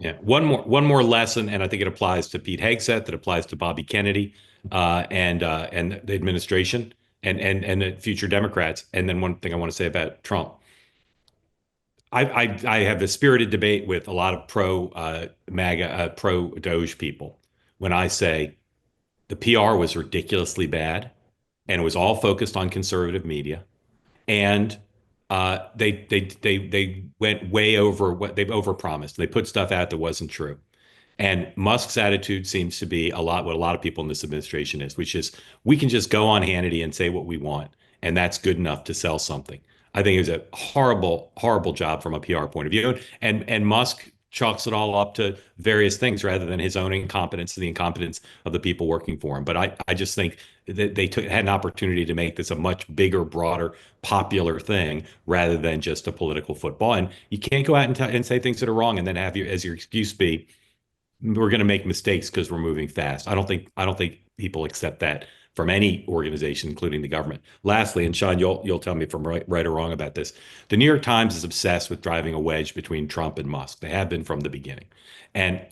Yeah. One more lesson, and I think it applies to Pete Hegseth, that applies to Bobby Kennedy, and the administration and the future Democrats. And then one thing I want to say about Trump. I have a spirited debate with a lot of pro MAGA, pro Doge people when I say the PR was ridiculously bad, and it was all focused on conservative media, and they went way over what they've overpromised. They put stuff out that wasn't true. And Musk's attitude seems to be a lot what a lot of people in this administration is, which is we can just go on Hannity and say what we want, and that's good enough to sell something. I think it was a horrible, horrible job from a PR point of view. And Musk chalks it all up to various things rather than his own incompetence and the incompetence of the people working for him. But I just think that had an opportunity to make this a much bigger, broader, popular thing rather than just a political football. And you can't go out and say things that are wrong and then have as your excuse be we're going to make mistakes because we're moving fast. I don't think people accept that from any organization, including the government. Lastly, and Sean, you'll tell me if I'm right or wrong about this. The New York Times is obsessed with driving a wedge between Trump and Musk. They have been from the beginning. And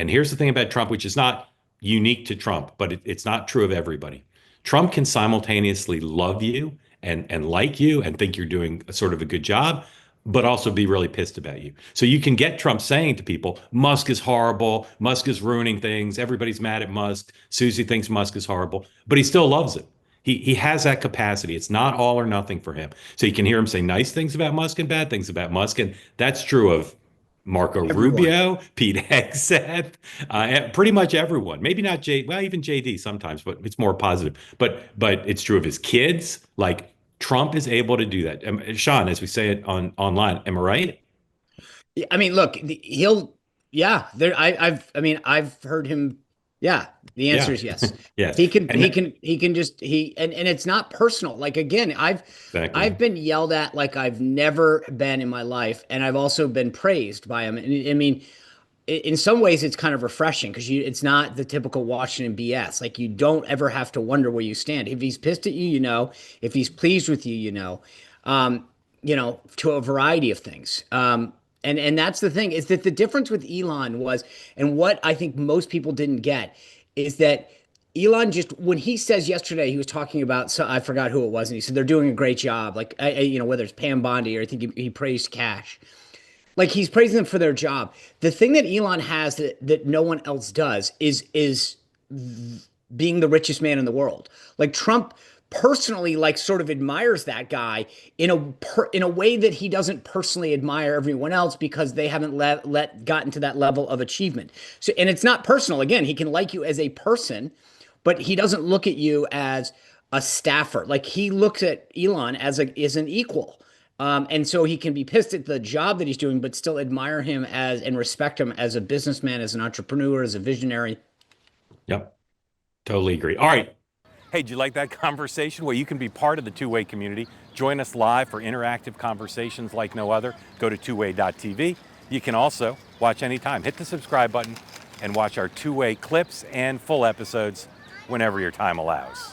here's the thing about Trump, which is not unique to Trump, but it's not true of everybody. Trump can simultaneously love you and like you and think you're doing a sort of a good job, but also be really pissed about you. So you can get Trump saying to people, Musk is horrible, Musk is ruining things, everybody's mad at Musk, Susie thinks Musk is horrible, but he still loves it. He has that capacity. It's not all or nothing for him. So you can hear him say nice things about Musk and bad things about Musk. And that's true of Marco Everyone. Rubio, Pete Hegseth, pretty much everyone. Maybe not well, even JD sometimes, but it's more positive. But it's true of his kids. Like Trump is able to do that. Sean, as we say it online, am I right? Yeah, I mean, look, he'll, yeah, I mean, I've heard him. Yeah, the answer Yeah. is yes. Yes. He can just, and it's not personal. Like, again, I've Exactly. been yelled at like I've never been in my life. And I've also been praised by him. And I mean, in some ways it's kind of refreshing because it's not the typical Washington BS. Like, you don't ever have to wonder where you stand. If he's pissed at you, if he's pleased with you, um, to a variety of things. And that's the thing, is that the difference with Elon was, and what I think most people didn't get, is that Elon, just when he says yesterday, he was talking about, so I forgot who it was, and he said they're doing a great job. Like, whether it's Pam Bondi, or I think he praised Cash. Like, he's praising them for their job. The thing that Elon has that no one else does is being the richest man in the world. Like, Trump personally, like, sort of admires that guy in a way that he doesn't personally admire everyone else, because they haven't gotten to that level of achievement. So, and it's not personal. Again, he can like you as a person, but he doesn't look at you as a staffer. Like, he looks at Elon as an equal. And so he can be pissed at the job that he's doing, but still admire him as and respect him as a businessman, as an entrepreneur, as a visionary. Yep. Totally agree. All right. Hey, did you like that conversation? Well, you can be part of the Two-Way community. Join us live for interactive conversations like no other. Go to twoway.tv. You can also watch anytime. Hit the subscribe button and watch our Two-Way clips and full episodes whenever your time allows.